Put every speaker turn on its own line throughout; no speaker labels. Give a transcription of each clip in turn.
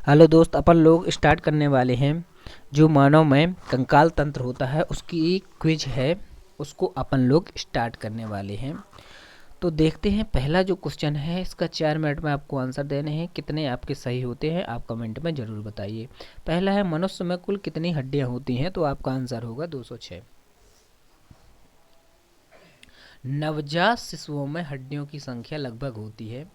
Hello दोस्त, अपन लोग start करने वाले हैं जो मानव में कंकाल तंत्र होता है उसकी एक क्विज है, उसको अपन लोग स्टार्ट करने वाले हैं। तो देखते हैं पहला जो क्वेश्चन है, इसका 4 मिनट में आपको आंसर देने हैं। कितने आपके सही होते हैं आप कमेंट में ज़रूर बताइए। पहला है, मनुष्य में कुल कितनी हड्डियां होती हैं? तो आपका आंसर होगा 206। नवजात शिशुओं में हड्डियों की संख्या लगभग होती है,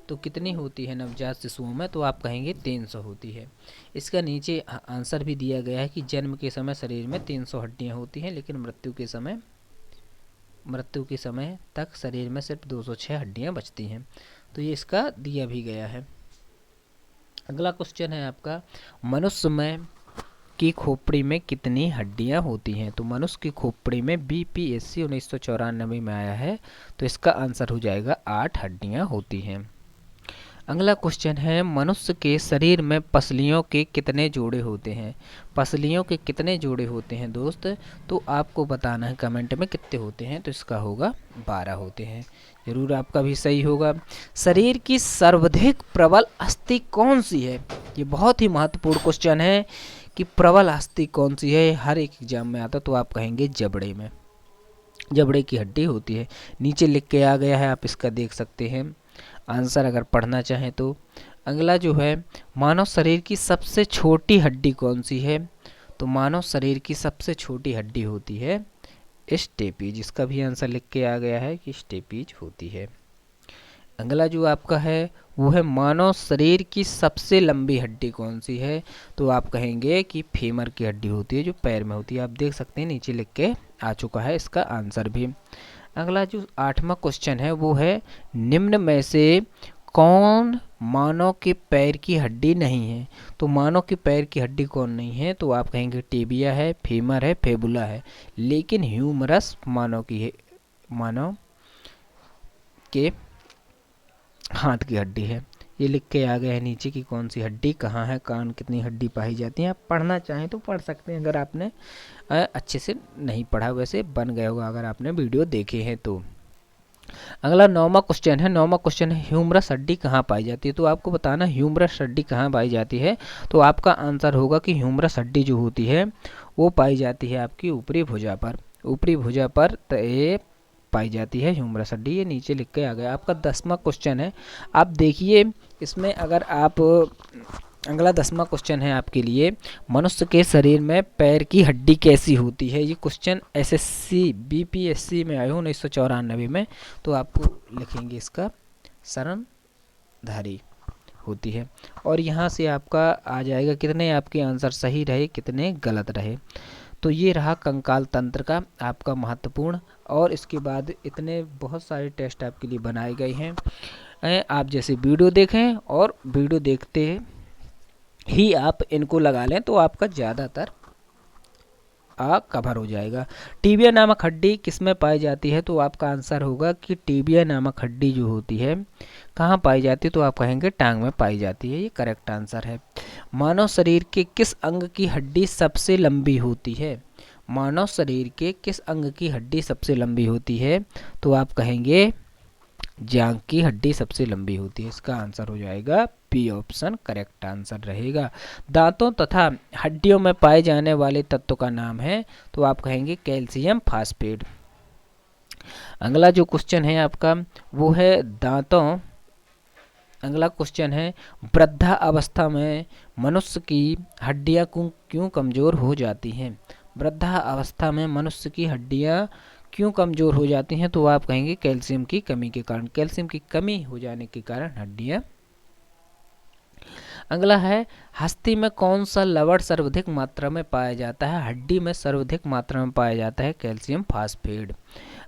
तो कितनी होती है नवजात शिशुओं में? तो आप कहेंगे 300 होती है। इसका नीचे आंसर भी दिया गया है कि जन्म के समय शरीर में 300 हड्डियां होती हैं, लेकिन मृत्यु के समय तक शरीर में सिर्फ 206 हड्डियां बचती हैं। तो ये इसका दिया भी गया है। अगला क्वेश्चन है आपका, मनुष्य में की खोपड़ी में कितनी हड्डियां होती हैं? तो मनुष्य की खोपड़ी में बीपीएससी 1994 में आया है, तो इसका आंसर हो जाएगा 8 हड्डियां होती हैं। अगला क्वेश्चन है, मनुष्य के शरीर में पसलियों के कितने जोड़े होते हैं? पसलियों के कितने जोड़े होते हैं दोस्त? तो आपको बताना है कमेंट में कितने होते हैं। तो इसका होगा 12 होते हैं। जरूर आपका भी सही होगा। शरीर की सर्वाधिक प्रबल अस्थि कौन सी है? ये बहुत ही महत्वपूर्ण क्वेश्चन है कि प्रबल अस्थि कौन सी है, हर एक एग्जाम में आता। तो आप कहेंगे जबड़े में, जबड़े की हड्डी होती है। नीचे लिख के आ गया है, आप इसका देख सकते हैं आंसर अगर पढ़ना चाहें तो। अगला जो है, मानव शरीर की सबसे छोटी हड्डी कौन सी है? तो मानव शरीर की सबसे छोटी हड्डी होती है स्टेपीज। इसका भी आंसर लिख के आ गया है कि स्टेपीज होती है। अगला जो आपका है वो है, मानव शरीर की सबसे लंबी हड्डी कौन सी है? तो आप कहेंगे कि फीमर की हड्डी होती है, जो पैर में होती है। आप देख सकते हैं नीचे लिख के आ चुका है इसका आंसर भी। अगला जो 8वां क्वेश्चन है वो है, निम्न में से कौन मानव के पैर की हड्डी नहीं है? तो मानव के पैर की हड्डी कौन नहीं है? तो आप कहेंगे टिबिया है, फीमर है, फेबुला है। लेकिन ह्यूमरस मानव की है, मानव के हाथ की हड्डी है। ये लिख के आ गया है नीचे कि कौन सी हड्डी कहाँ है, कान कितनी हड्डी पाई जाती है। आप पढ़ना चाहें तो पढ़ सकते हैं, अगर आपने अच्छे से नहीं पढ़ा, वैसे बन गया होगा अगर आपने वीडियो देखे हैं तो। अगला 9वां क्वेश्चन है। 9वां क्वेश्चन है, ह्यूमरस हड्डी कहाँ पाई जाती है? तो आपको बताना ह्यूमरस हड्डी कहाँ पाई जाती है। तो आपका आंसर होगा कि ह्यूमरस हड्डी जो होती है वो पाई जाती है आपकी ऊपरी भुजा पर। ऊपरी भुजा पर ये पाई जाती है ह्यूमरस हड्डी। ये नीचे लिख के आ गया। आपका 10वां क्वेश्चन है। आप देखिए इसमें, अगर आप अगला 10वां क्वेश्चन है आपके लिए, मनुष्य के शरीर में पैर की हड्डी कैसी होती है? ये क्वेश्चन एसएससी बीपीएससी में आया हो 1994 में। तो आपको लिखेंगे इसका शरणधारी होती है। और यहाँ से आपका आ जाएगा कितने आपके आंसर सही रहे, कितने गलत रहे। तो ये रहा कंकाल तंत्र का आपका महत्वपूर्ण। और इसके बाद इतने बहुत सारे टेस्ट आपके लिए बनाए गए हैं। आप जैसे वीडियो देखें और वीडियो देखते ही आप इनको लगा लें तो आपका ज़्यादातर कवर हो जाएगा। टीबिया नामक हड्डी किसमें पाई जाती है? तो आपका आंसर होगा कि टीबिया नामक हड्डी जो होती है कहाँ पाई जाती है? तो आप कहेंगे टांग में पाई जाती है। ये करेक्ट आंसर है। मानव शरीर के किस अंग की हड्डी सबसे लंबी होती है? मानव शरीर के किस अंग की हड्डी सबसे लंबी होती है? तो आप कहेंगे जांघ की हड्डी सबसे लंबी होती है। इसका आंसर हो जाएगा बी ऑप्शन, करेक्ट आंसर रहेगा। दांतों तथा हड्डियों में पाए जाने वाले तत्व का नाम है? तो आप कहेंगे कैल्शियम फास्फेट। अगला जो क्वेश्चन है आपका वो है दांतों, अगला क्वेश्चन है, वृद्धा अवस्था में मनुष्य की हड्डियां क्यों कमजोर हो जाती हैं? वृद्धा अवस्था में मनुष्य की हड्डियां क्यों कमजोर हो जाती हैं? तो आप कहेंगे कैल्शियम की कमी के कारण। कैल्शियम की कमी हो जाने के कारण हड्डियां। अगला है, हस्ती में कौन सा लवण सर्वाधिक मात्रा में पाया जाता है? हड्डी में सर्वाधिक मात्रा में पाया जाता है कैल्शियम फास्फेट।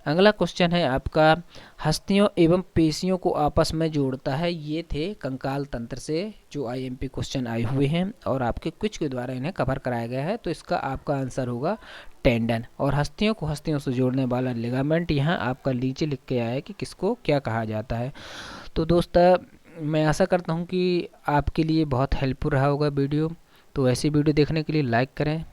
अगला क्वेश्चन है आपका, हस्तियों एवं पेशियों को आपस में जोड़ता है? ये थे कंकाल तंत्र से जो आईएमपी क्वेश्चन आए हुए हैं और आपके कुछ के द्वारा इन्हें कवर कराया गया है। तो इसका आपका आंसर होगा टेंडन। और हस्तियों को हस्तियों से जोड़ने वाला लिगामेंट यहाँ आपका नीचे लिख के आया है कि किसको क्या कहा जाता है। तो दोस्त, मैं आशा करता हूँ कि आपके लिए बहुत हेल्पफुल रहा होगा वीडियो। तो ऐसी वीडियो देखने के लिए लाइक करें,